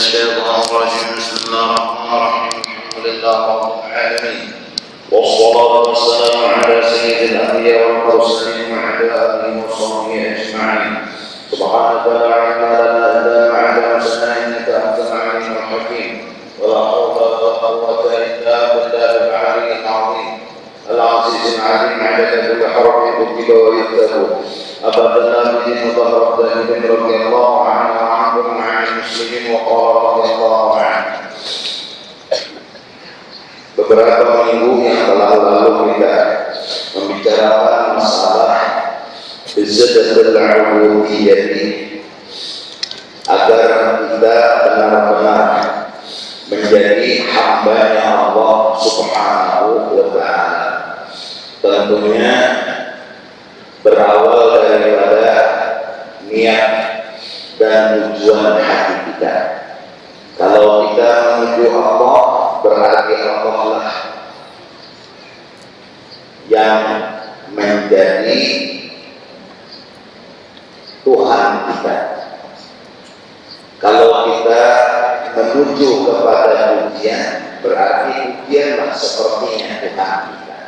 الشيطان الرجيم. بسم الله الرحمن الرحيم. الحمد لله رب العالمين، والصلاة والسلام على سيد الأنبياء والمرسلين وعلى آله وصحبه أجمعين. سبحانك لا علم لنا إلا ما علمتنا إنك أنت العليم الحكيم، ولا حول ولا قوة إلا بالله العلي العظيم العزيز العليم. عدد كل حرف كتب ويكتب. أبدنا به مطهر ذلك رضي الله عنه وعنكم وعن المسلمين وقال رضي الله عنه. Beberapa minggu yang telah lalu kita membicarakan masalah izzatatul uluhiyyah agar kita benar-benar menjadi hamba-Nya Allah Subhanahu wa taala. Tentunya berawal daripada niat dan tujuan hati kita. Kalau kita menuju Allah, berarti Allah lah yang menjadi Tuhan kita. Kalau kita menuju kepada pujian, berarti pujianlah sepertinya Tuhan kita.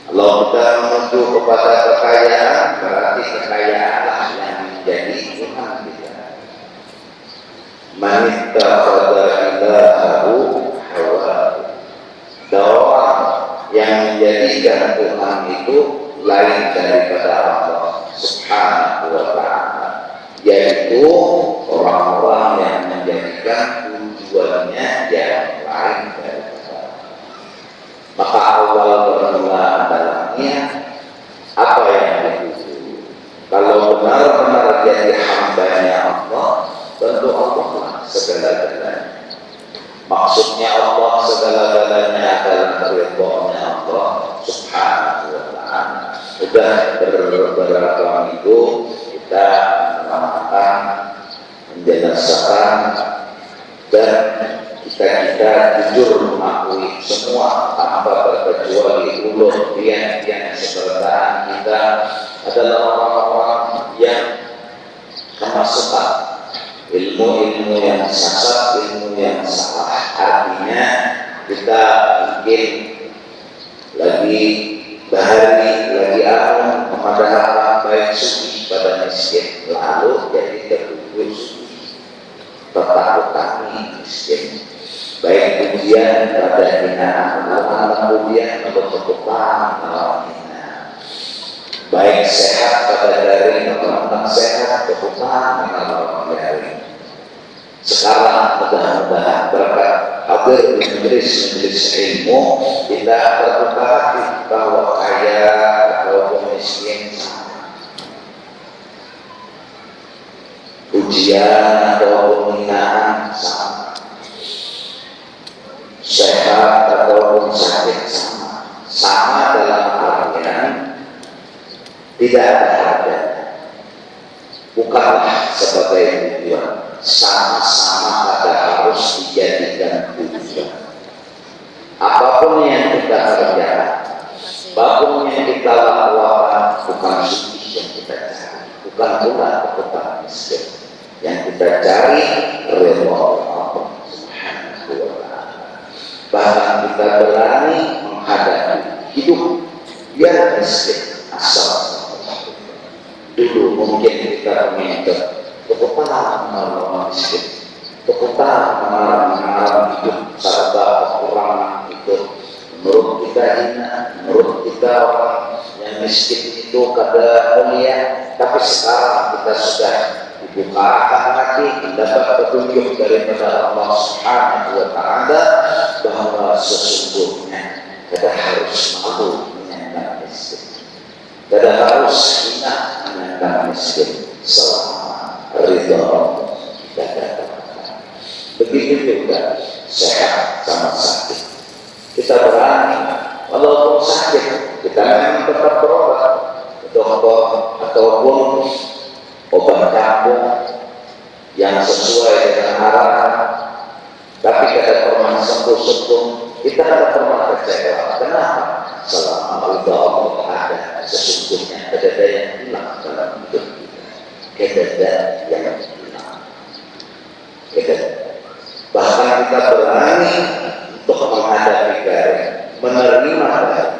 Kalau kita menuju kepada kekayaan, berarti kekayaanlah yang menjadi Tuhan kita. Man ittakhadha ilahahu hawahu. Orang yang menjadikan Tuhan itu lain daripada Allah Subhanahu wa ta'ala, yaitu orang-orang yang menjadikan tujuannya yang lain daripada. Maka awal bermula adalah niat, apa yang dituju. Kalau benar-benar jadi hamba-Nya Allah, tentu Allah lah segala-galanya. Maksudnya Allah segala-galanya adalah ridhonya Allah Subhanahu wa ta'ala. Sudah beberapa minggu kita menerangkan, menjelaskan, dan kita jujur mengakui semua tanpa terkecuali uluhiyah yang sebenarnya kita adalah orang-orang yang kemasukan ilmu-ilmu yang sesat, ilmu yang salah. Artinya kita mungkin lagi bahari, lagi arum memadahkan baik suci pada miskin, lalu jadi tertuju suci. Tetap kami miskin, baik pujian pada hinaan, kemudian ketutupan melawan hinaan. Baik sehat pada daring, tentang sehat ketutupan melawan daring. Sekarang mudah-mudahan berkat hadir di majelis ilmu kita terbuka hati bahwa kaya atau miskin sama, ujian atau penghinaan sama, sehat atau sakit sama dalam artian tidak ada harganya, bukanlah sebagai tujuan. Sama-sama harus dijadikan tujuan. Apapun yang kita kerjakan, apapun yang kita lakukan, bukan suci yang kita cari, bukan pula kebutuhan miskin. Yang kita cari ridho Allah Subhanahu wa ta'ala. Bahkan kita berani menghadapi hidup yang miskin asal. Dulu mungkin kita mengingat kebutuhan mengalami miskin, kebutuhan mengalami hidup serba kekurangan itu. Menurut kita hina, menurut kita orang yang miskin itu kada mulia. Tapi sekarang kita sudah dibukakan hati, mendapat petunjuk daripada Allah Subhanahu wa ta'ala bahwa sesungguhnya kita harus malu menyandang miskin, kita harus hina menyandang miskin selama ridho kita dapatkan. Begitu juga sehat sama sakit, kita berani walaupun sakit kita memang tetap berobat ke dokter ataupun obat kampung yang sesuai dengan arahan. Tapi kada pernah sembuh-sembuh, kita kada pernah kecewa. Kenapa? Selama ridho Allah ada, sesungguhnya kada ada yang hilang dalam hidup kita. Kada ada yang hilang. Kada kita berani untuk menghadapi garing, menerima garing,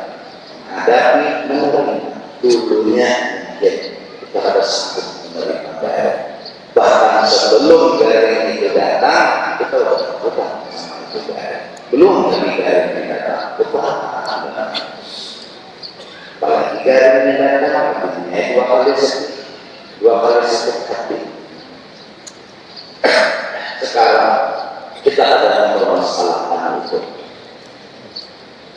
menghadapi, menerima. Dulunya kita harus sanggup menerima garing. Bahkan sebelum garing itu datang, kita sudah berhutang sama itu garing. Belum lagi garing itu datang, berhutang. Apalagi garing ini datang, dua kali sakit hati. Sekarang kita ada permasalahan itu.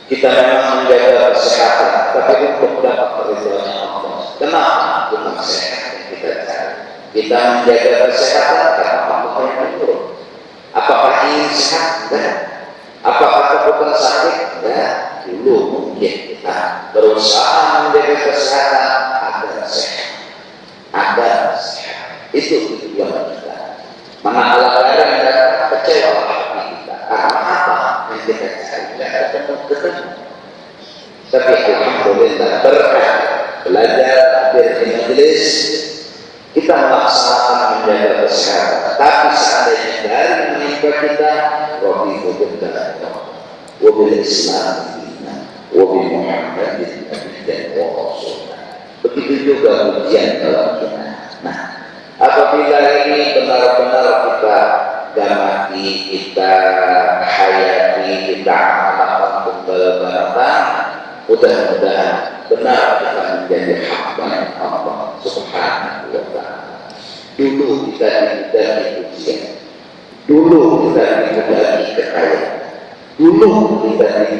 Kita memang menjaga kesehatan, tapi untuk dapat ridhonya Allah. Kenapa? Bukan sehat yang kita cari. Kita menjaga kesehatan karena Allah yang menurut. Apakah ingin sehat? Enggak. Apakah bukan sakit? Enggak. Dulu mungkin kita berusaha menjaga kesehatan agar sehat. Agar sehat. Itu tujuan kita. Mana ala barang dan kecewa hati kita. Karena apa yang kita cari? Tidak ketemu. Tapi alhamdulillah berkah belajar di majelis kita melaksanakan menjaga kesehatan. Tapi seandainya dari menimpa kita, Rabbi Muhammad, wabil Islam, wabil Muhammadin, dan Rasulullah. Begitu juga ujian dalam kita. Nah, apabila ini benar-benar kita gamati, kita hayati, kita amalkan beberapa, mudah-mudahan benar kita menjadi hamba Allah Subhanahu wa ta'ala. Dulu kita diberi ujian, dulu kita diberi kekayaan, dulu kita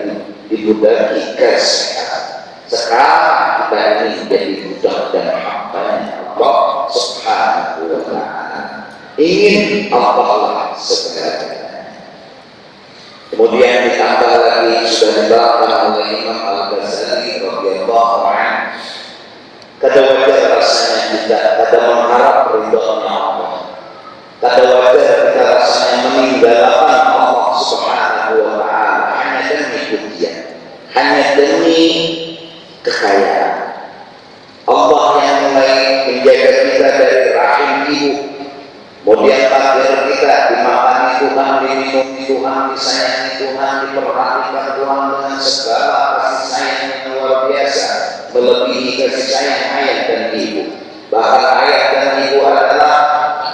diberi kesehatan. Sekarang kita ini menjadi budak dan hamba Allah Subhanahu wa ta'ala. Ingin Allah segera. Kemudian ditambah lagi sudah dibahas oleh Imam Al-Ghazali radhiyallahu anhu. Kada wajar rasanya kita kada mengharap ridhonya Allah. Kada wajar kita rasanya meninggalkan Allah Subhanahu wa ta'ala hanya demi pujian, hanya demi kekayaan. Allah yang mulai menjaga kita dari rahim ibu, kemudian takdir kita dimakani Tuhan, diminumi Tuhan, disayangi Tuhan, diperhatikan Tuhan dengan segala kasih sayang yang luar biasa, melebihi kasih sayang ayah dan ibu. Bahkan ayah dan ibu adalah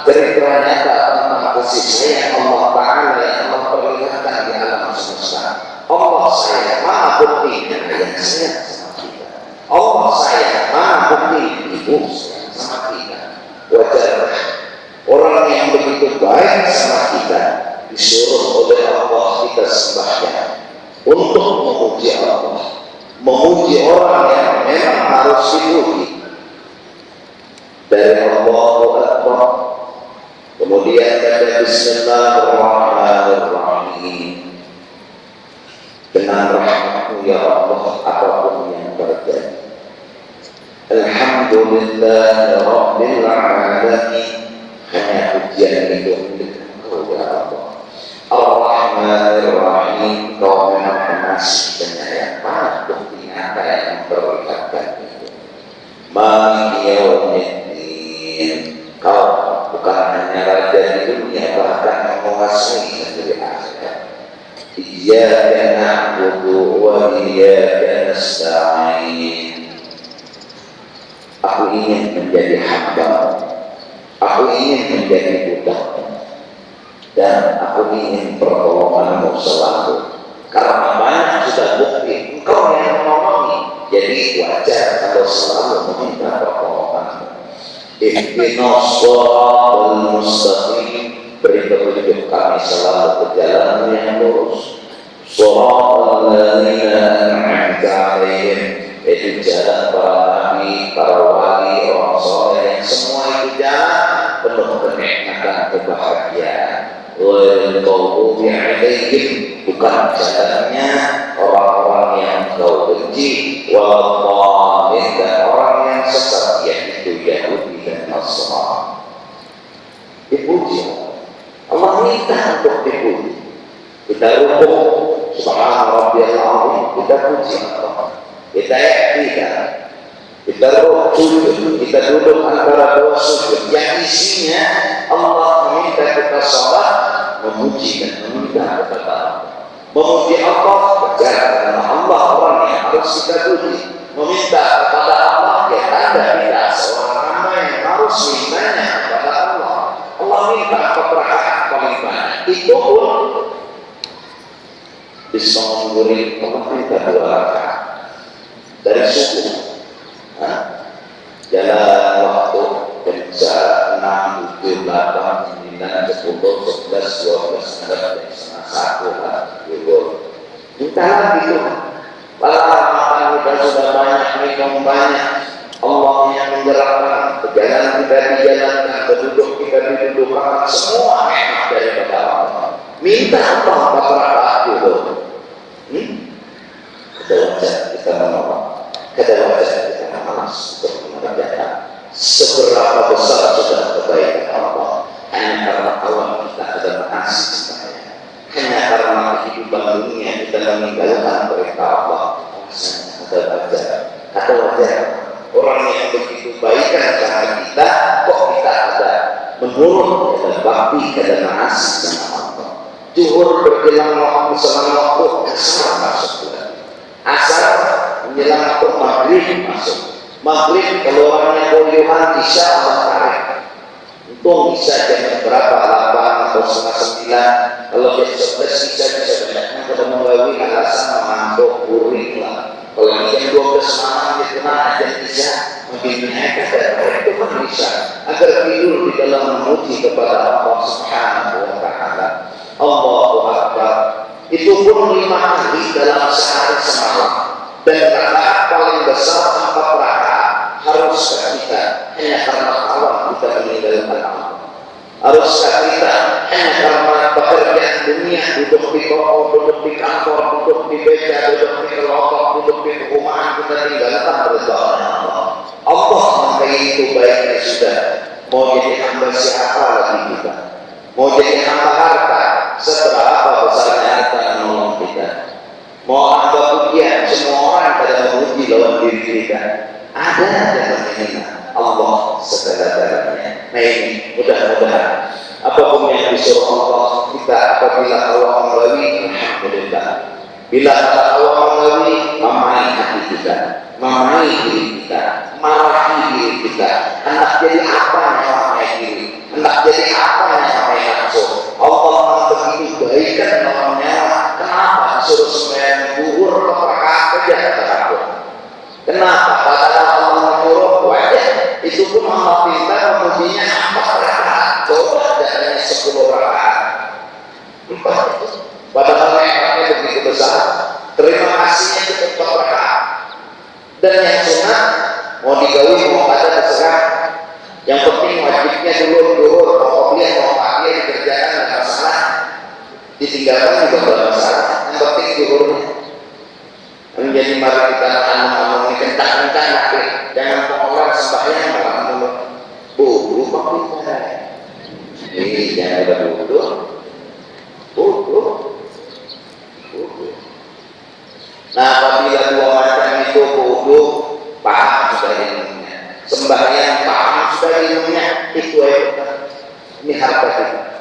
cerita nyata tentang kasih sayang Allah Ta'ala yang Allah perlihatkan di alam semesta. Allah sayang, mana buktinya ayah sayang sama kita. Allah sayang, mana bukti ibu sayang sama kita. Wajar orang yang begitu baik sama kita disuruh oleh Allah kita sembahyang untuk memuji Allah, memuji orang yang memang harus dipuji. Dari Allahu Akbar, kemudian kata Bismillahirrahmanirrahim, dengan rahmatmu ya Allah apapun yang terjadi. Alhamdulillah Rabbil Alamin, hanya ujian itu milik Engkau ya Allah. Ar-Rahmanir-Rahim, Kau memang pengasih penyayang. Mana bukti nyata yang memperlihatkan itu? Maliki Yaumiddin, Kau bukan hanya raja di dunia, bahkan menguasai negeri akhirat. Iyyaka na'budu wa iyyaka nasta'in. Aku ingin menjadi hamba, aku ingin menjadi budak, dan aku ingin pertolonganmu selalu. Karena banyak sudah bukti Engkau yang menolongi, jadi wajar kalau selalu meminta pertolonganmu. Ihdinas shiratal mustaqim, beri petunjuk kami selalu ke jalan yang lurus. Shiratal ladzina an'amta 'alaihim, itu jalan para nabi, para wali, orang soleh yang semua itu jalan penuh kenikmatan, kebahagiaan. Wal maghdubi 'alaihim, bukan jalannya orang-orang yang Kau benci, wal dhalin, dan orang yang sesat, yaitu Yahudi dan Nasrani. Dipuji Allah, minta untuk dipuji. Kita rukuk subhana rabbiyal azim, kita puji Allah. Kita yaktikan, kita sujud, kita duduk antara dua sujud yang isinya Allah meminta kita salat, memuji dan meminta Memuji Allah berjalan karena Allah orang yang harus kita puji. Meminta kepada Allah ya tanda kita seorang hamba yang harus mintanya kepada Allah. Allah minta keberkahan pelimpahan. Itu pun bisa memberi pemerintah 2 rakaat dari subuh. Jalan waktu bisa 6, 7, 8, 9, 10, 11, 12, ada yang setengah 1 lah. Minta lagi tuh. Makan kita sudah banyak, minum banyak. Allah yang menggerakkan perjalanan kita dijalankan, berduduk kita didudukkan, semua nikmat daripada Allah. Minta Allah rakaat dulu. Ada wajah kita menolak, ada wajah kita malas untuk mengerjakan. Seberapa besar sudah kebaikan Allah hanya karena Allah kita ada mengasih kepadanya, hanya karena kehidupan dunia kita meninggalkan perintah Allah. Ada wajah orang yang begitu baikkan cara kita, kok kita ada menurut dan bakti dan mengasih sama Allah. Zuhur berjelang waktu selama waktu asar masuk lagi, asar menjelang waktu maghrib masuk, maghrib keluarnya boyuhan isya Allah tarik. Untung bisa jam berapa, 8 atau setengah 9. Kalau jam 11 bisa banyaknya kita membawi alasan mengantuk uring lah. Kalau jam 12 malam itu jam isya mungkinnya itu pun bisa agar tidur di dalam memuji kepada Allah Subhanahu wa Ta'ala. Allahu Akbar. Itu pun 5 kali dalam sehari semalam. Dan rakaat paling besar 4 rakaat haruskah kita hanya karena Allah kita meninggalkan Allah? Haruskah kita hanya karena pekerjaan dunia, duduk di toko, duduk di kantor, duduk di beca, duduk di kelompok, duduk di perumahan, kita tinggalkan berdoa Allah? Allah sampai itu baiknya sudah. Mau jadi hamba siapa lagi kita? Mau jadi hamba harta, seberapa besarnya harta menolong kita? Mau hamba pujian, semua orang pada memuji lawan diri kita. Ada yang menghina Allah segala-galanya. Nah ini mudah-mudahan apapun yang disuruh Allah kita apabila Allah melalui, alhamdulillah. Bila Allah melalui, mamai hati kita, mamai diri kita, marahi diri kita. Hendak jadi apa yang mamai diri, hendak jadi apa yang mamai nafsu. Allah begitu baikkan orangnya. Kenapa disuruh sembahyang zuhur rakaat saja kata aku? Kenapa? Padahal Allah menyuruh wajah itu pun Allah minta memujinya 4 rakaat. Coba jangan 10 rakaat. 4 itu. Padahal nikmatnya begitu besar. Terima kasihnya cukup 4 rakaat. Dan yang sunat mau digawi mau ada terserah. Yang penting wajibnya dulu mau dia mau dia dikerjakan tidak masalah. Ditinggalkan juga tidak masalah. Yang penting dulu. Menjadi mari kita ngomong kencang-kencang, jangan pengolah sembahyang malah mulut buru kita. Ini jangan ada buru. Nah, apabila 2 macam itu buru, paham sudah ilmunya. Sembahyang paham sudah ilmunya, itu ini harta kita.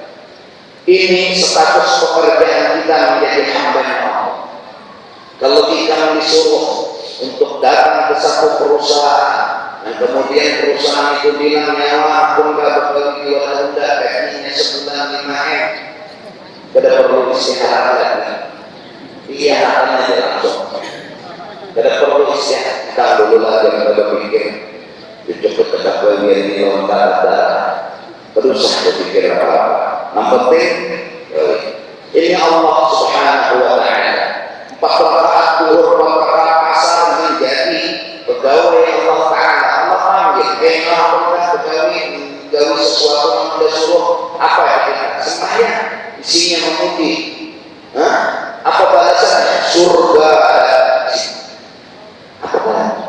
Ini status pekerjaan kita menjadi hamba Allah. Kalau kita disuruh untuk datang ke satu perusahaan, dan kemudian perusahaan itu bilang nyawa pun gak bakal jualan gajinya sebulan 5M, tidak perlu istirahat lagi. Iya aja langsung. Tidak perlu istirahat. Kita dulu lagi kita berpikir, cukup terdakwa biar ini lontar darah. Terus berpikir apa? Yang penting ini Allah Subhanahu wa Ta'ala. 4 rakaat zuhur, 4 rakaat asar menjadi pegawai Allah Ta'ala. Allah panggil, pegawai sesuatu yang sudah suruh apa ya kita? Sembahyang, isinya memuji. Apa balasannya? Surga. Apa balasannya?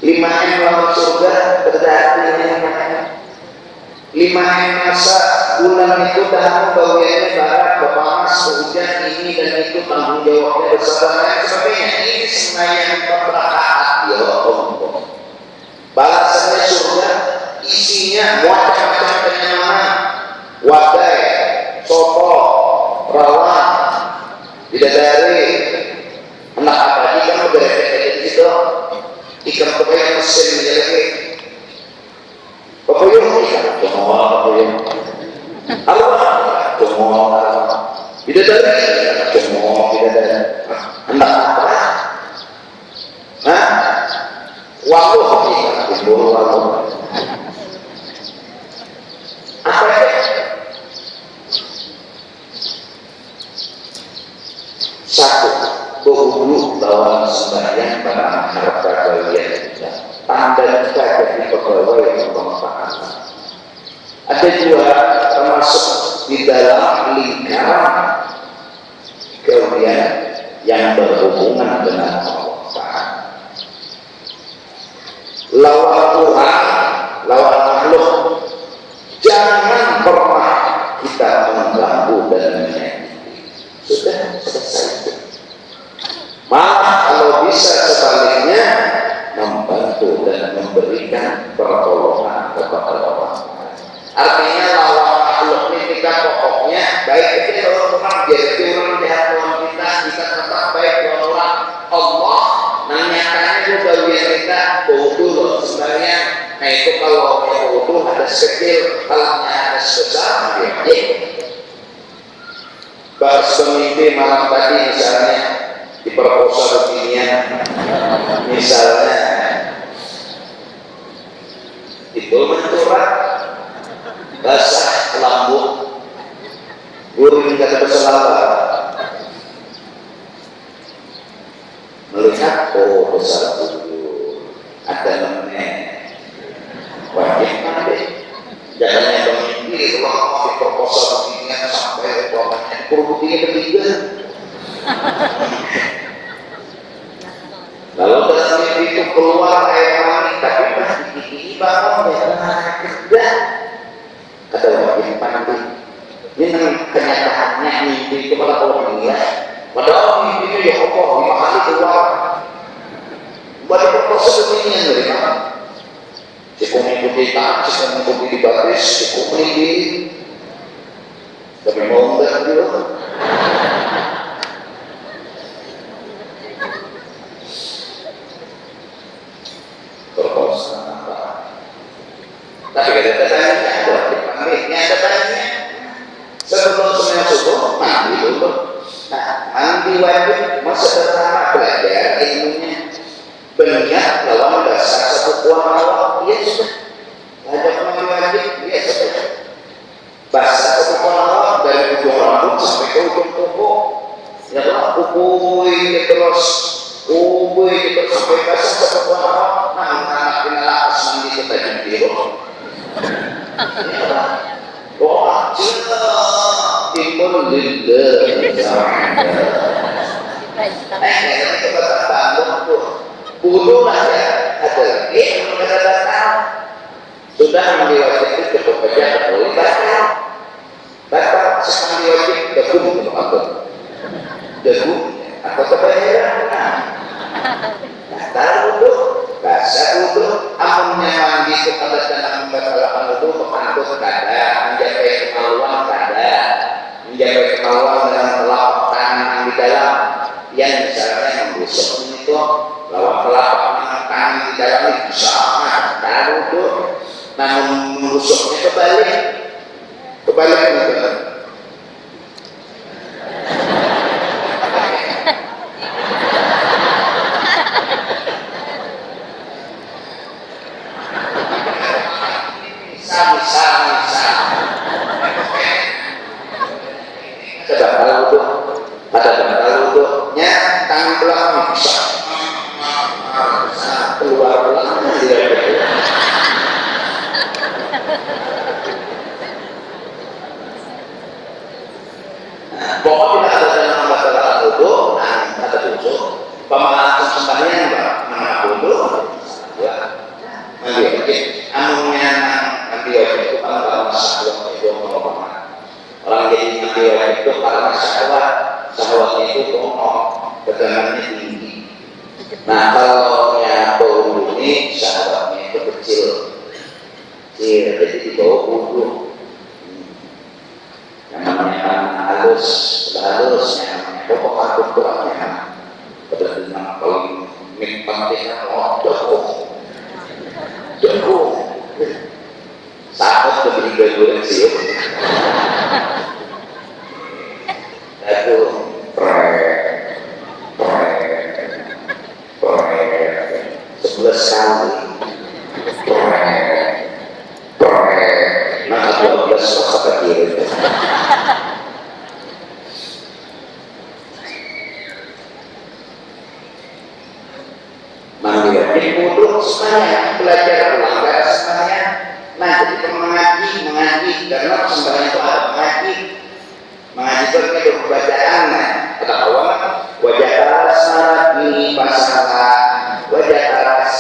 5M lawan surga berarti 5M masa bulan itu tahu bagiannya barat, panas, hujan ini dan itu tanggung jawabnya besar dan sebagainya. Ini sembahyang 4 rakaat ya Allah. Balasannya surga, isinya macam-macam kenyamanan, wadai, soto, rawon, Bidadari anak abadi kan udah repetitif di situ. Ikan kebayang mesin menjadi pepuyuh ikan semua pepuyuh. Allah semua bidadari semua bidadari. Anak apa? Hah? Waluh ikan timbul waluh. Apa ya? Satu, berhubung bahwa sembahyang pada harta kalian tanda kita jadi pegawai yang bermanfaat. Ada juga termasuk di dalam lingkaran kalian yang berhubungan dengan Allah Ta'ala. Lawan Tuhan, lawan makhluk, jangan pernah kita mengganggu dan menyakiti. Sudah selesai. Malah kalau bisa sebaliknya membantu dan memberikan pertolongan kepada orang. Artinya lawan makhluk ini kita pokoknya baik itu orang jadi orang jahat lawan kita tetap baik lawan Allah. Nanyakannya juga biar kita bodoh sebenarnya. Nah itu kalau bodoh ada sekecil, kalau ada sebesar ya. Bahas pemimpin malam tadi misalnya diperkosa beginian, misalnya itu mencurat basah lambung gurun kata berselawat melihat oh besar dulu ada namanya wajib mandi jangan pemimpin kalau diperkosa beginian sampai bawahnya kurang ketiga. Lalu dalam mimpi itu keluar air mani tapi masih gigi bangun ya kerja ada wajib mandi. Ini kenyataannya mimpi itu pada kalau menilai padahal mimpinya ya Allah 5 kali keluar pada proses begini dari mana cukup mengikuti taat, cukup mengikuti di baris, cukup mengikuti tapi mau enggak dia berkosa tapi kata-katanya ada tanya sebelum semuanya subuh mandi dulu. Nah mandi wajib masa pertama belajar ilmunya berniat lawan dasar sekutuan Allah dia sudah ada mandi wajib dia sudah bahasa sekutuan Allah dari ujung rambut sampai ke ujung kuku ya Allah kuku terus sampai bahasa sekutuan Allah nah anak lapas mandi kita jempil doa cinta timbul lillahi ta'ala itu kata bangun tuh bunuh aja ada lagi yang kata batal sudah mandi wajib itu cukup aja boleh batal sekali wajib degung atau apa degung atau kebayaran batal untuk bahasa untuk amunnya mandi itu pada dalam membatalkan itu mengandung kada menjaga kemaluan kada menjaga kemaluan dengan telapak tangan di dalam yang misalnya membusuk itu lawan telapak tangan di dalam itu sangat taruh itu namun membusuknya kebalik itu ada batal wudhunya tangan belakang bisa keluar belakang pokoknya tidak ada dalam masalah wudhu ada wudhu pemalasan sembahyang mana wudhu ya anunya nanti itu kalau masalah itu orang jadi nanti itu karena syahwatnya itu tegangannya tinggi. Nah kalau yang bau ini syahwatnya itu kecil, jadi di bawah wudhu. Yang namanya halus, yang namanya pokok Fatihah cukup sahabat lebih goreng sih aku prek 11 kali nah 12 sahabat kiri jadi bodoh semuanya belajar belajar semuanya nah jadi mengaji karena sebenarnya itu ada mengaji itu ada pembacaan nah kata kawan wajah taras ini pasangan wajah taras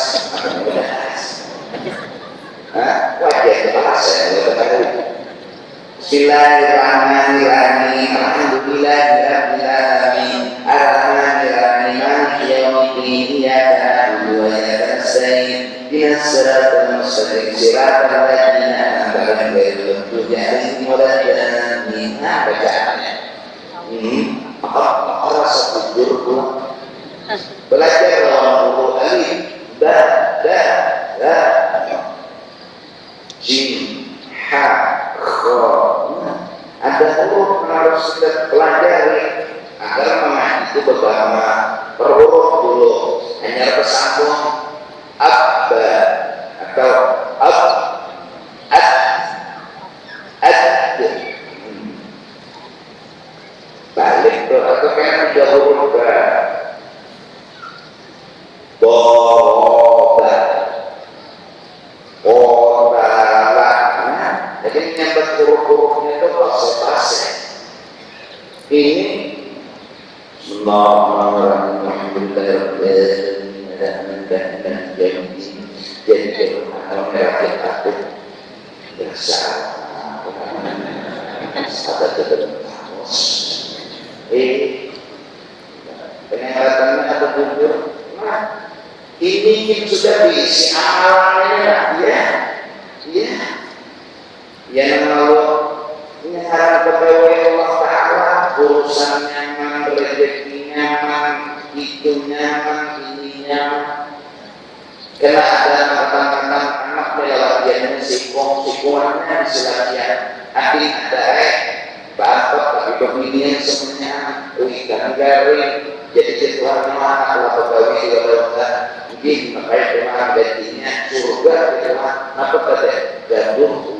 Bismillahirrahmanirrahim Alhamdulillahirrahmanirrahim Ar-Rahmanirrahim Maliki yaumiddin Iyyaka na'budu wa iyyaka nasta'in Ihdinas siratal mustaqim Siratal ladzina an'amta 'alaihim ghairil maghdubi 'alaihim waladdallin. Nah bacaannya orang satu guru belajar lawan huruf alif ba jim ha kha. Ada huruf harus kita pelajari agar mengaji itu beberapa per huruf dulu hanya bersambung abba atau balik tuh atau kan 3 huruf ba boba jadi menyebut huruf-hurufnya itu pasal-pasal ini Bismillahirrahmanirrahim jadi kalau merakyat aku biasa ada terus peningkatannya atau gugur ini sudah diisi amalannya ya lalu ini harap pegawai Allah Ta'ala urusan nyaman, rezeki nyaman, itu nyaman, ini nyaman karena ada kata-kata anak lewat dia sikuannya silahkan hati ada bapak tapi pemilihan semuanya ikan garing jadi jadwalnya kalau pegawai juga berada mungkin makanya kemarin gajinya surga apa kata gandum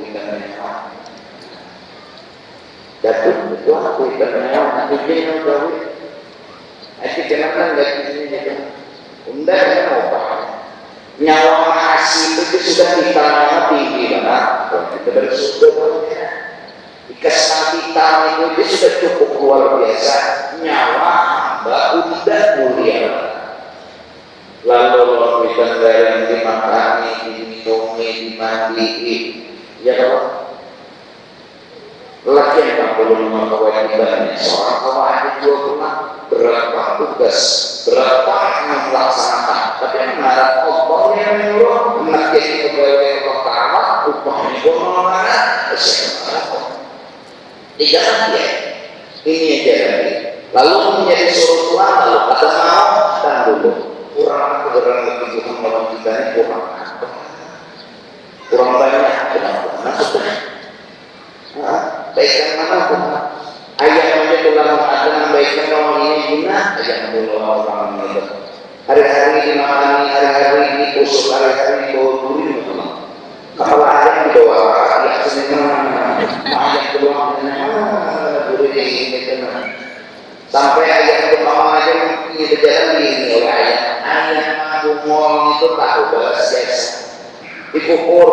Datuk itu aku ikan mewah, aku jenuh tahu. Aku kenapa nggak begini jadi? Undang apa? Nyawa masih itu sudah ditanam tinggi banget. Kita bersyukur ya. Dikasih hitam itu sudah cukup luar biasa. Nyawa hamba udah mulia. Lalu ikan garing dimakani, diminumi, dimandiin, ya Allah. Lagi yang 45 kewajibannya seorang kewajib 25 berapa tugas berapa yang melaksanakan tapi yang mengharap Allah yang menyuruh mengerti pegawai Allah Ta'ala upahnya mana tidak dia ini yang jadi lalu menjadi suruh Tuhan lalu kata mau dan dulu kurang kebenaran kebutuhan malam kita ini kurang banyak kenapa baikkan mana pun ayat saja tulang ada baikkan orang ini guna ayat dulu orang itu hari-hari dimakani hari-hari diusuk hari-hari dibawuri kalau ada yang dibawa ayat senang ayat kedua guru ini sampai ayat pertama aja ini berjalan di ini oleh ayat ngomong itu tahu balas biasa dikukur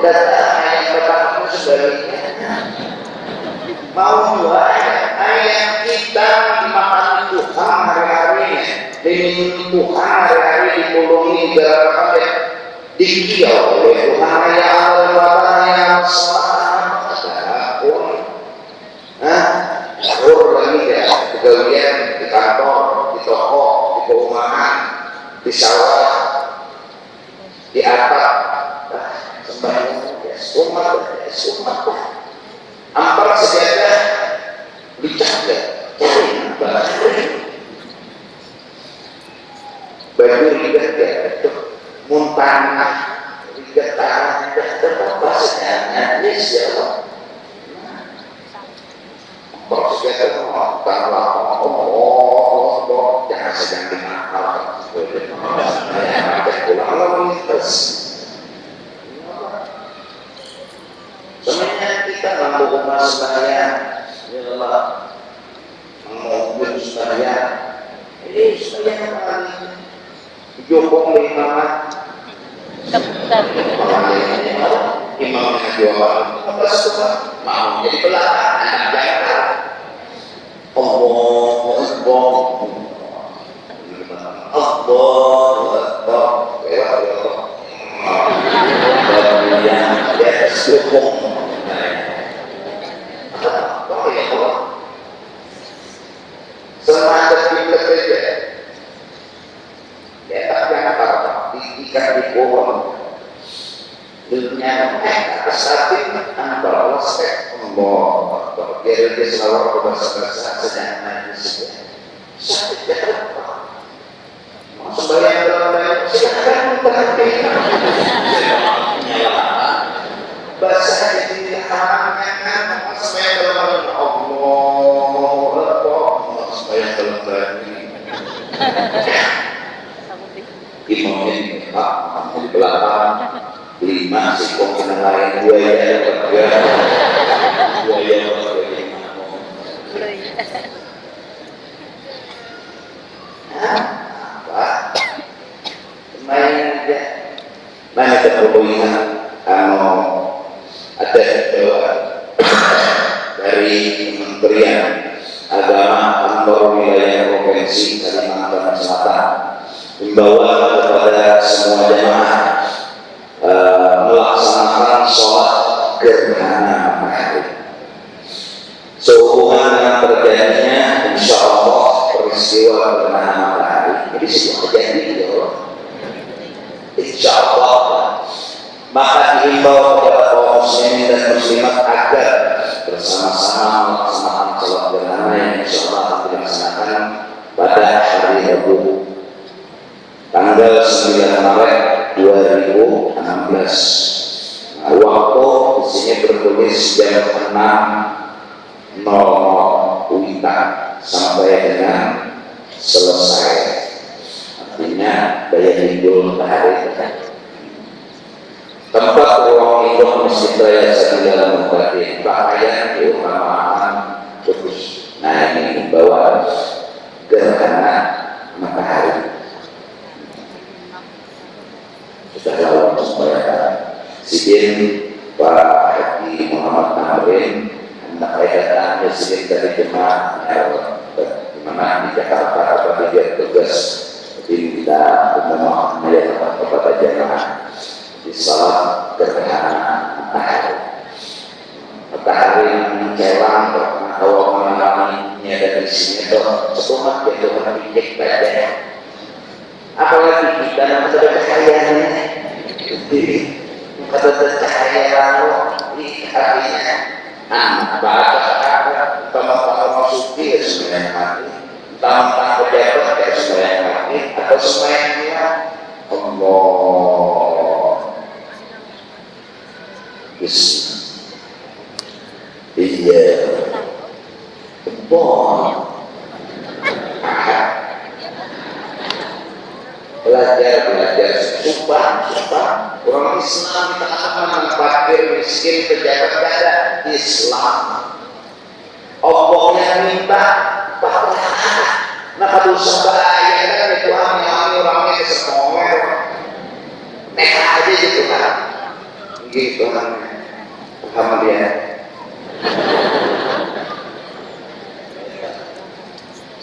kita ayat pertama sebaliknya mau ayat kita dimakan Tuhan hari-hari diminum Tuhan hari-hari ditolongi dalam kabeh dikiau oleh Tuhan ya Allah yang salah lagi ya pegawaian di kantor di toko di perumahan di sawah di atap sembahyang umat ampar sejadah dijaga tanah diketahui pasangan Islam proses tanah jangan sedang dimakan sebenarnya kita mampu kemas sembahyang mengubur sembahyang ini sembahyang apa Joko imam imamnya dua mau jadi belakang Allahu Akbar Allahu Akbar yang di atas hukum semangat kita saja ya tak diikat di pohon dunia kesatin antara wasek Allah biar dia selalu berbahasa-bahasa sedang manusia sembahyang dalam banyak silakan perhatikan bahasa jadi haramnya sembahyang dalam banyak Allah sembahyang dalam banyak imamnya di belakang 5 sikong kena lain buaya mana keperluan ada dari Kementerian Agama Kantor Wilayah Provinsi Kalimantan Selatan membawa kepada semua jemaah melaksanakan sholat gerhana matahari sehubungan dengan terjadinya insya Allah peristiwa gerhana matahari ini sudah terjadi ya Allah insya Allah maka dihimbau kepada kaum muslimin dan muslimat agar bersama-sama melaksanakan sholat gerhana yang insya Allah akan dilaksanakan pada hari Rabu tanggal 9 Maret 2016. Nah, waktu di sini bertulis jam 6.00 WITA sampai dengan selesai. Artinya daya timbul matahari. Tempat ruang hidup Masjid Raya Sabila Mubadi pakaian diutamakan khusus. Nah ini bawa gerhana matahari. Sudah lawan supaya Sidin Pak Haji Muhammad Nahrin hendak datang Sidin dari jemaah di mana di Jakarta apabila dia tugas kita memohon melihat kepada jemaah di salat gerhana matahari. Matahari mencelang hawa mengalaminya dari sini itu setumat dia Tuhan bijak badan. Apalagi kita yang ada cahayaannya ada cahaya lalu di hatinya bahasa utama-utama masuki ya semuanya mati utama-utama pejabat ya semuanya mati atau semuanya Allah iya Allah belajar sumpah orang Islam kita akan fakir miskin pejabat ada Islam Allah yang minta pahala maka dosa bahaya kan itu orangnya kesemuanya mereka aja gitu kan gitu kan paham dia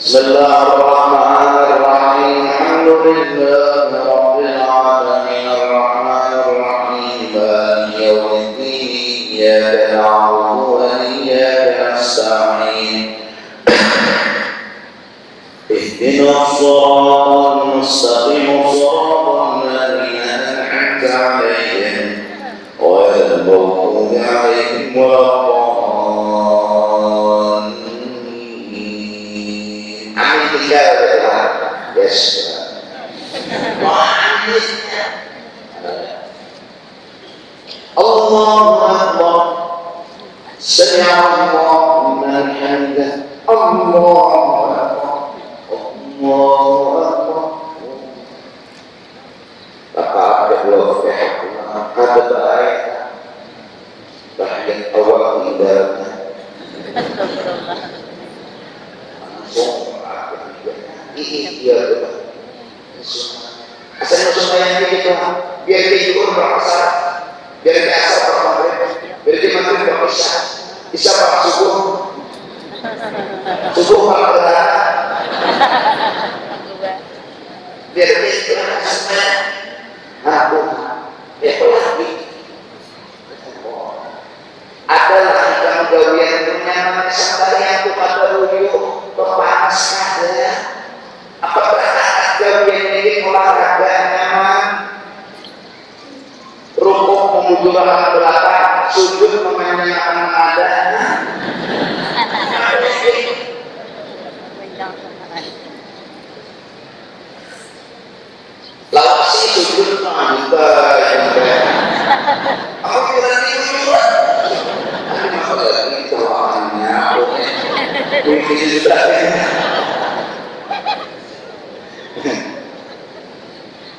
Bismillahirrahmanirrahim Alhamdulillahi Rabbil Alamin Ar-Rahmanir-Rahim Maliki Yawmiddin Iyyaka na'budu wa iyyaka nasta'in Ihdinas siratal mustaqim siratal ladzina an'amta 'alaihim ghairil maghdubi 'alaihim waladdallin yes. Sami Allahu liman hamidah. Allahu akbar. Allahu akbar. Bapak kedua kata baik. Bahkan awal ibadah. Iya betul. Asal semuanya gitu, biar dia juga berasa, biar dia asal bermagrib, biar dia magrib berisya, isya subuh, subuh berdoa, biar dia juga semuanya, aku, ya lagi. Adalah yang gawian nyaman sampai yang aku kata dulu berpanas saja. Apakah gawian ini olahraga nyaman? Rukuk menuju arah belakang, sujud menanyakan ada. Lalu si sujud juga. Aku kira ini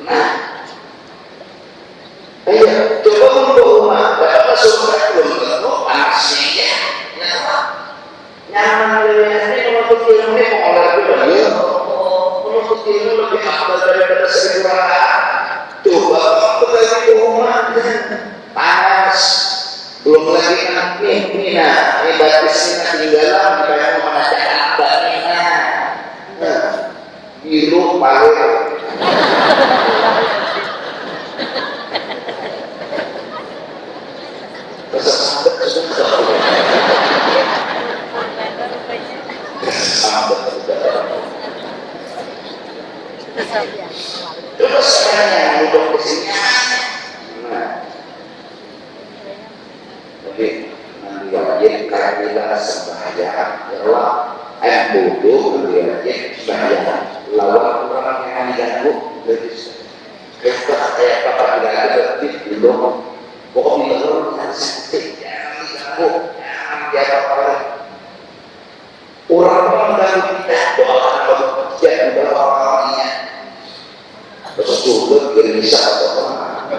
nah, ayo coba untuk rumah, berapa surat belum tentu panasnya ya, nyaman levelnya menuntut ilmu ini mengolah itu ya, menuntut ilmu lebih afdal daripada 1000 rakaat. Coba untuk di rumah panas. Belum lagi mina batisnya tinggalan kayak menajak apa mina biru paling terus sekarang duduk di sini. Jadi nanti wajib karantina sembahyang adalah bodoh nanti wajib sembahyang lawan orang yang diganggu dari kita kayak apa tidak ada tertib dulu pokoknya orang yang sakit jangan diganggu jangan diapa-apakan orang mengganggu kita doakan kalau jangan doakannya terus dulu gelisah atau apa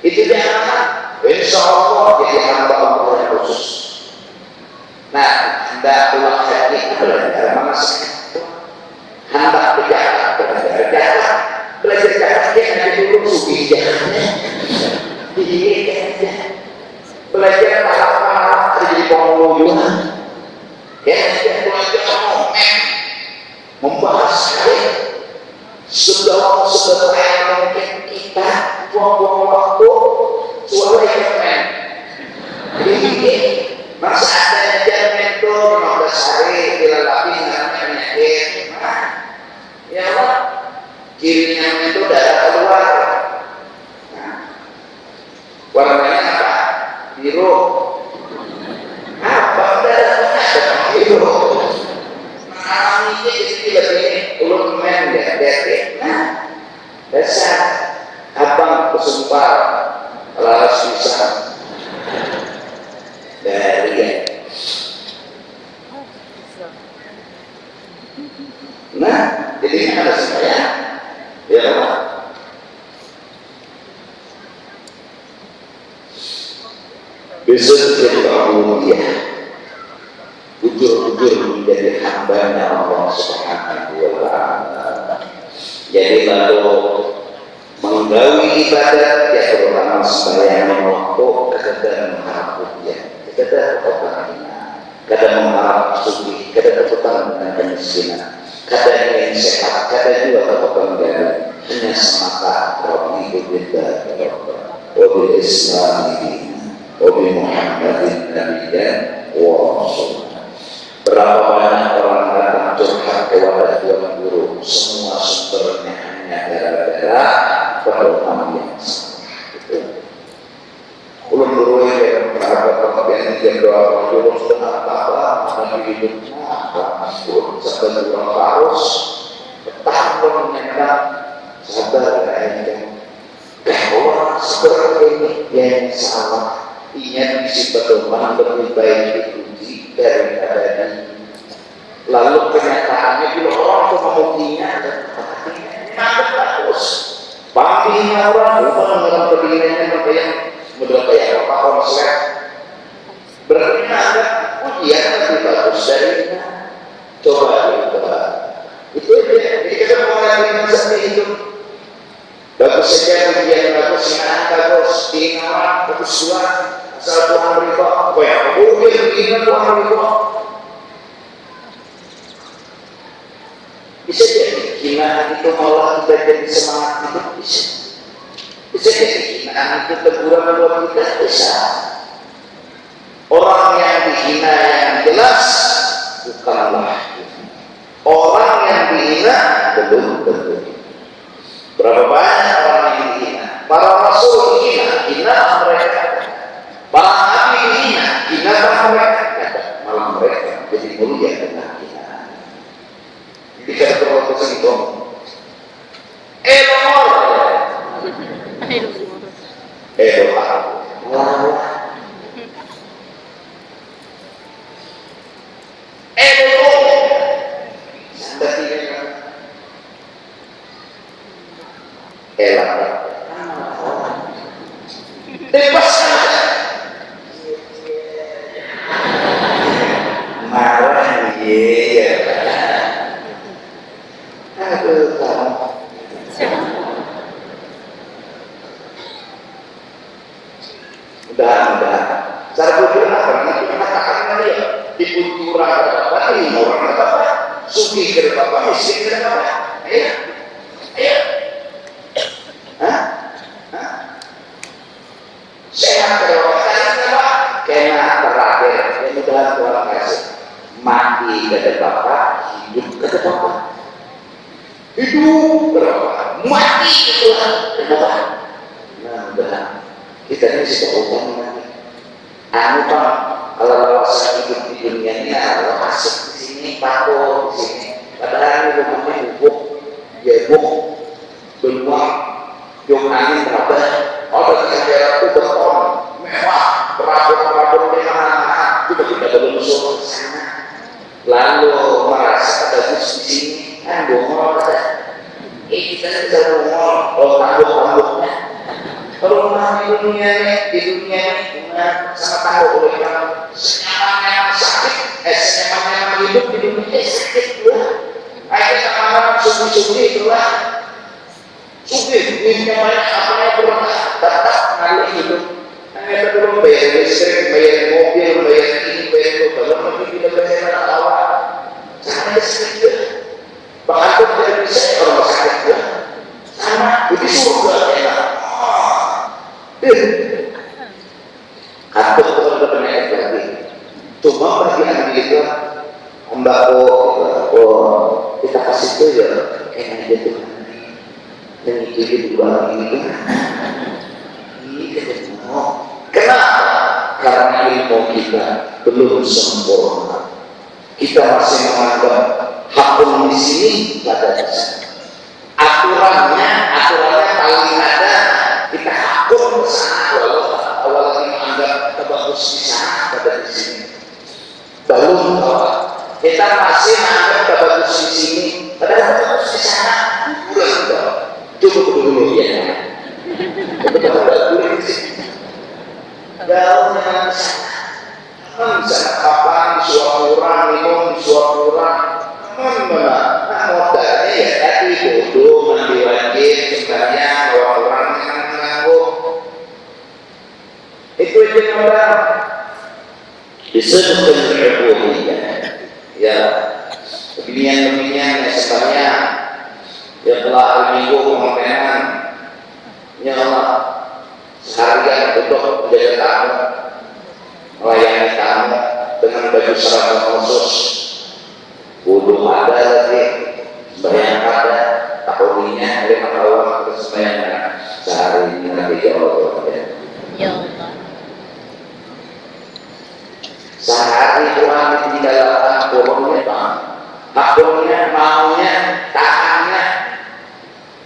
itu dia insya Allah jadi hamba Allah yang khusus. Nah, hamba Allah haji belajar mana sih? Hamba berjalan belajar jalan dia nanti dulu sugi jalannya, belajar malam jadi pengunjung, ya belajar membahas segala yang mungkin kita buang-buang waktu suara yang jadi masa ada jamin itu 15 hari bila lagi namanya penyakit ya Allah kirinya itu darah keluar warnanya apa? Biru apa darahnya? Biru ini jadi lebih ulun men ya dasar abang kesumpah laras bisa dari ya. Nah jadi ada saya ya besok kita ya ujur-ujur menjadi hambanya Allah Subhanahu wa ta'ala. Jadi lalu menggawi ibadat ya terutama sembahyang waktu kadang mengharap ujian, kadang kadang mengharap suci, kadang terutama dengan kemiskinan, kadang ingin sehat, kadang juga terutama dari hanya semata Rabbi billah wa bil Islam wa bi Muhammadin nabiyyan wa rasul. Berapa banyak orang datang curhat kepada Tuan Guru, semua sumbernya hanya gara-gara perdomaan yang salah. Ulun Guru yang berharap yang doa Guru setengah tahun tapi hidupnya masuk sampai orang harus bertahan menyandang sabar kayaknya. Orang seperti ya insya Allah ingat isi pedoman lebih baik diuji daripada di. Lalu kenyataannya bila orang itu memutinya dan menganggap bagus pampinya orang bukan dalam berdirinya mereka yang mudah kayak apa konsep berarti menganggap ujian lebih bagus darinya. Coba itu jadi kita mengalami seperti itu. Bagus saja ujian bagus, sinaan bagus, tinggal bagus dua asal Tuhan berita apa ya mungkin begini Tuhan berita bisa jadi hinaan itu malah kita jadi semangat hidup bisa jadi hinaan itu teguran buat kita bisa. Orang yang dihina yang jelas bukanlah orang yang dihina belum tentu. Berapa banyak orang yang dihina? Para rasul dihina, hina mereka. Para nabi dihina, hina mereka. Malah mereka jadi mulia dengan hinaan. Jadi kita perlu kesentuh.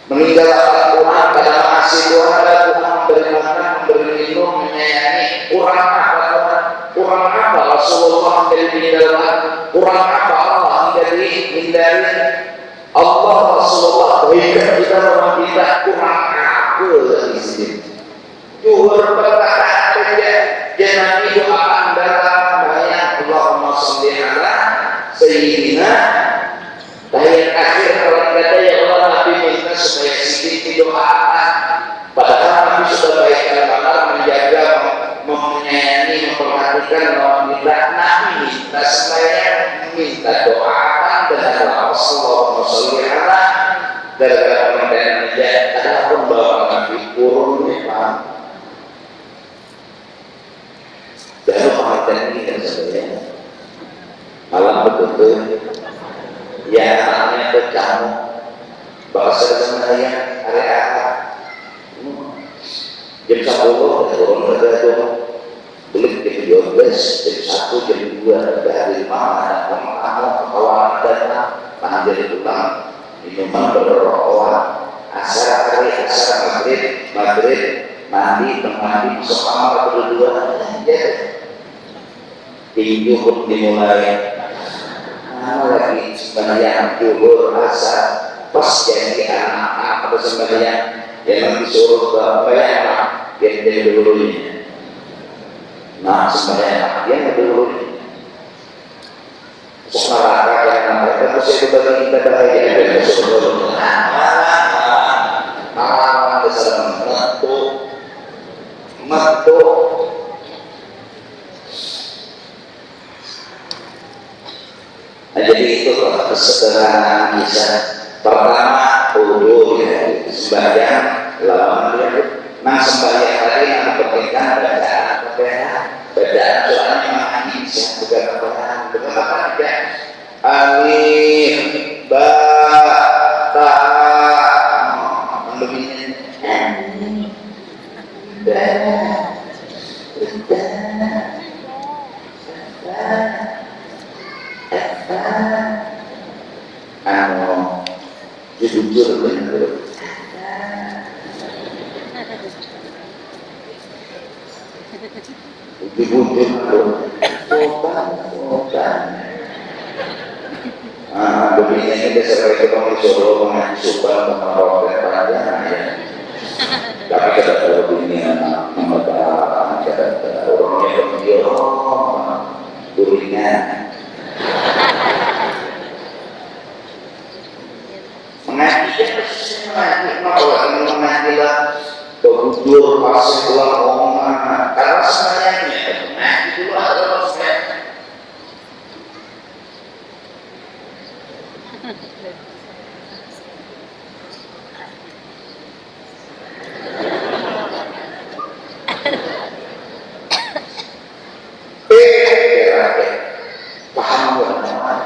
Meninggalkan Tuhan pada masih Tuhan ada Tuhan memberi makan, memberi minum, kurang apa Rasulullah menjadi hindaran, kurang apa Allah hindari Allah Rasulullah baikkan kita orang kita kurang apa lagi sini. Juhur berkata saja jangan doakan dalam bayang Allahumma sholli ala sayyidina tahiyat akhir kalau kata ya Allah Nabi minta supaya sedikit didoakan padahal Nabi sudah baikkan bakal menjaga menyayangi memperhatikan lawan kita Nabi minta supaya minta doakan dengan Allahumma sholli ala gara-gara pengertian aja ada pembawa Nabi kurun nih Pak. Dan pengertian ini kan sebenarnya malam betul-betul ya namanya ke kamu bahasa sebenarnya area jam 10 turun ke jam belum jam 12 jam 1 jam 2 dari mana kamu kawan datang panggil pulang minuman berrokok asar hari asar maghrib mandi masuk kamar berdua ya tinju pun dimulai lagi sembahyang zuhur asar pas jadi anak atau sembahyang yang disuruh ke bayang yang dulu ini nah sembahyang yang dulu ini sekarang yang mereka mesti berbagi kita bahagia dengan seluruh malam besar matu jadi itu kesederhanaan bisa pertama wudu ya sembahyang lawan dia nah sembahyang tadi yang pentingkan bacaan soalnya memang bisa bukan apa ya amin ba ta lebihnya jujur benar dibunjuk begini ini sebagai ketemu Solo mengaji Subang mengeroket panjang ya tapi kita tahu begini membaca orangnya dia durinya mengaji lah berbudur pasir pulang omongan karena sebenarnya mengaji dulu adalah paham bagaimana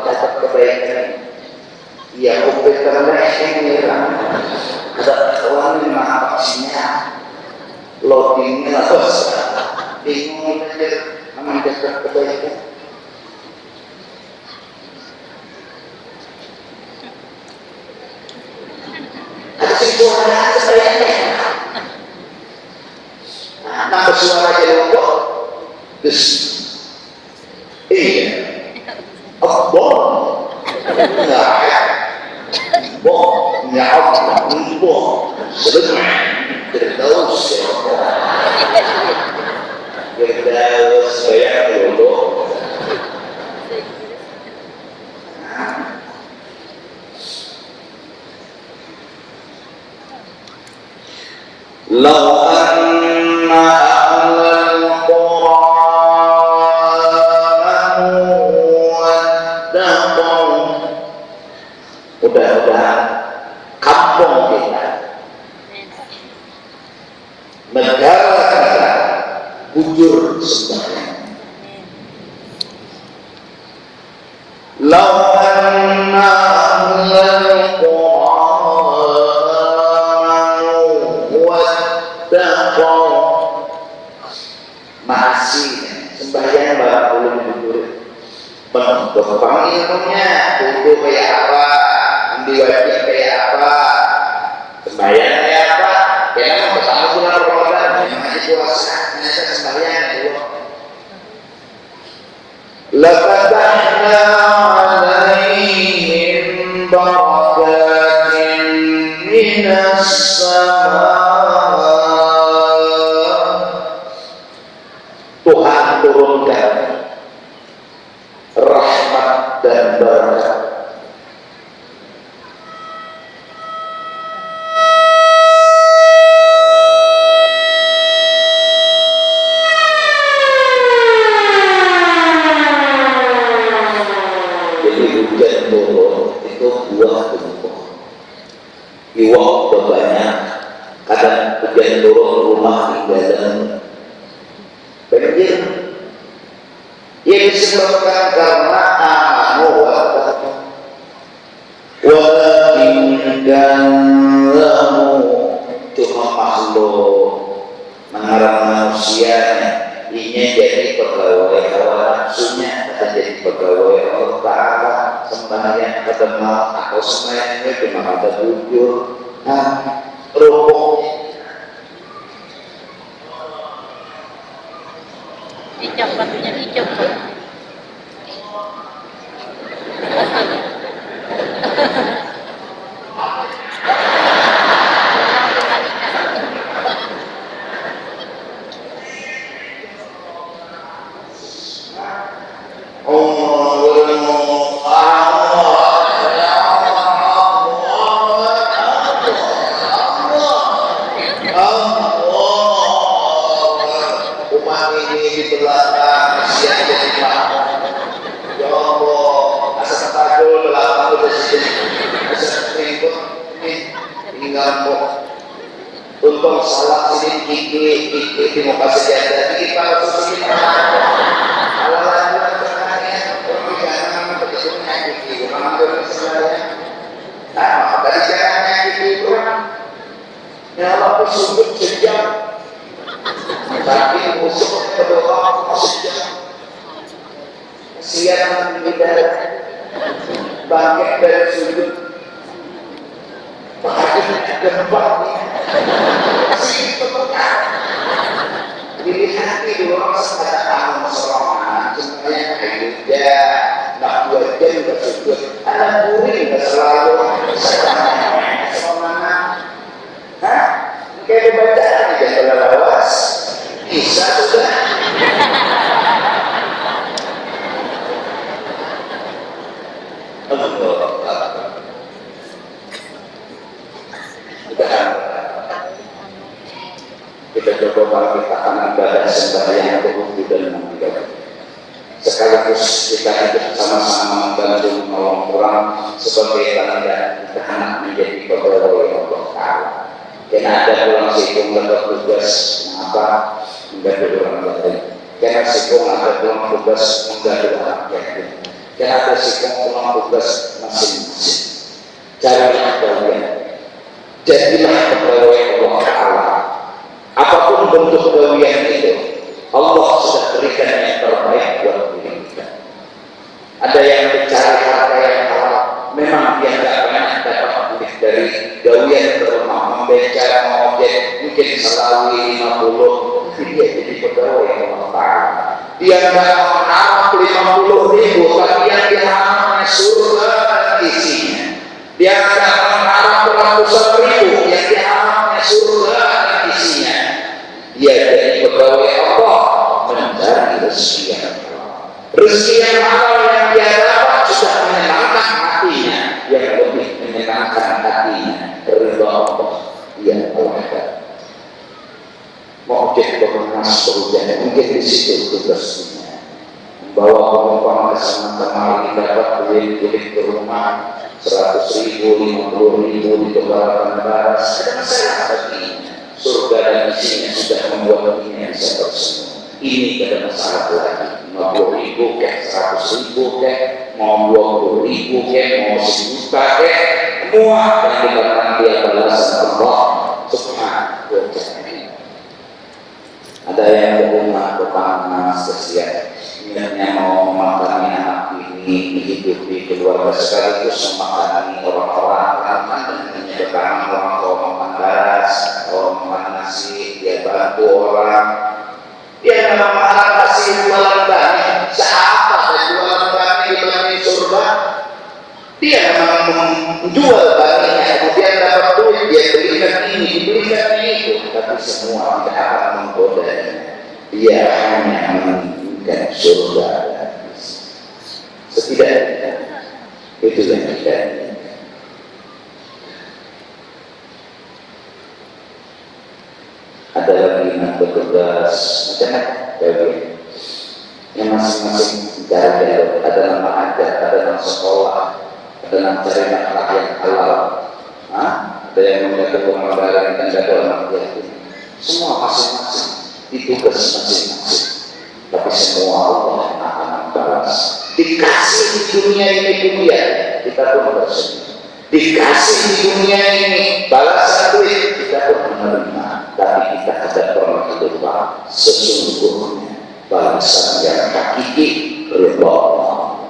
catat kebaikan ya komputernya ini ada orang yang maksudnya loadingnya terus bingung aja mencatat kebaikan suara sebenarnya nama suara jelongkok dus iya Allah ya Allah sebenarnya terdaus saya dulu لو أن أهل القرى واتقوا mudah-mudahan kampung kita negara kita bujur sembahyang law anna ahlal masih sembahyang belum bujur berkembang ilmunya butuh kayak apa ambil wajib kayak apa sembahyang kayak apa kayak mau ketemu bulan Ramadan yang masih puasa ternyata sembahyang لفتحنا عليهم بركات من السماء. Tuhan turunkan rahmat dan berkat. Iwak banyak, kadang hujan turun rumah tinggalan banjir. Yang disebabkan karena amanu walakin kamu cuma makhluk mengarang manusianya ini jadi pegawai hawa nafsunya, atau jadi pegawai Allah Ta'ala. Sembahyang kedemal atau sembahyangnya cuma ada jujur rukuknya dicap, batunya dicap. untuk salat sini kiki di muka sejadah kiki para susu kalau lagi sebenarnya perbicaraan berikutnya kiki mengambil sebenarnya nah dari caranya kiki kurang nyala sudut sejam tapi musuh berdoa sejam siang tidak bangkit dari sudut gempanya masih tetap dilihat di luar ada alam serangan semuanya aja nak 2 jam bersujud ada buring nggak selalu serangan kayak bacaan aja terlawas bisa sudah kita coba kalau kita akan ibadah sembahyang berhubung dan mengibadah sekaligus kita hidup sama-sama membantu menolong orang sebagai tanda kita anak menjadi pegawai Allah Ta'ala. Karena ada pulang sikung dapat tugas apa menjadi orang batin. Karena sikung ada pulang tugas menjadi orang yakin. Karena ada sikung pulang tugas masing-masing. Carilah kalian, jadilah pegawai Allah Ta'ala. Apapun bentuk kegawian itu, Allah sudah berikan yang terbaik buat diri kita. Ada yang mencari harta yang halal, memang dia tidak pernah dapat duit dari gawian berumah, membeca, mengojek, mungkin selawi 50, dia jadi pegawai Allah Ta'ala. Dia tidak mengharap 50.000, tapi yang diharapnya surga dan isinya. Dia tidak mengharap ratusan ribu, yang diharapnya surga dan isinya. Dia jadi pegawai Allah mencari rezeki yang halal. Rezeki yang halal yang dia dapat sudah menyenangkan hatinya, yang lebih menyenangkan hatinya ridha Allah. Dia Allah mau cek bernas berhujan, mungkin di situ tugasnya membawa penumpang ke sana kemari dapat duit ke rumah 100.000, 50.000 di kebaran baras. Ada masalah bagi surga dan isinya sudah membuat dunia bisa tersenyum. Ini ada masalah lagi 50.000 ke 100.000 ke mau 20.000 ke mau 1 juta ke semua yang diberikan dia balasan Allah semua wajahnya. Ada yang berumah berpanas kesian niatnya mau memakannya anak ini menghidupi keluarga sekaligus memakani orang-orang ramah dan menyediakan orang tua makan beras atau makan nasi, dia bantu orang, dia dalam makan kasih bulan banyak Siapa yang jual bani surga? Dia memang menjual baninya, kemudian dapat duit, dia belikan ini, dibelikan itu, tapi semua tidak akan menggodanya. Dia hanya menginginkan surga. Setidaknya itu yang kita inginkan. Ada lagi yang bertugas macam-macam, yang masing-masing jalur, ada nama ajar, ada nama sekolah, ada nama cari anak yang halal, ada yang menjaga pengorbanan dan jaga anak yatim. Semua masing-masing itu tugas masing-masing, tapi semua Allah akan membalas. Dikasih di dunia ini dunia, kita pun bersedih. Dikasih di dunia ini balasan duit, kita pun menerima. Tapi kita ada pernah lupa sesungguhnya balasan yang hakiki ridha Allah,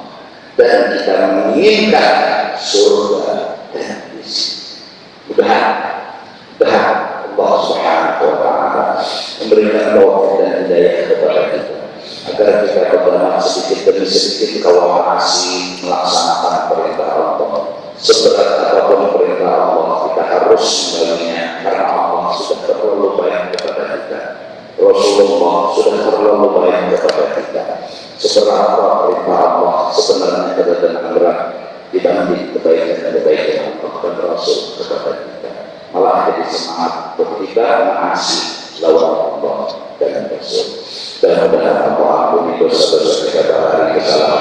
dan kita menginginkan surga dan isi. Mudah-mudahan Allah Subhanahu wa Ta'ala memberikan taufik dan hidayah kepada kita, agar kita benar sedikit demi sedikit kawamasi melaksanakan perintah Allah. Seberat apapun perintah Allah, kita harus memberinya, karena Allah sudah terlalu baik kepada kita. Rasulullah sudah terlalu baik kepada kita. Seberapa perintah Allah sebenarnya berat berat dibanding kebaikan Allah dan Rasul kepada kita. Malah jadi semangat untuk kita mengasihi lawan Allah dan Rasul. Dan mudah-mudahan Allah ampuni dosa-dosa kita, kesalahan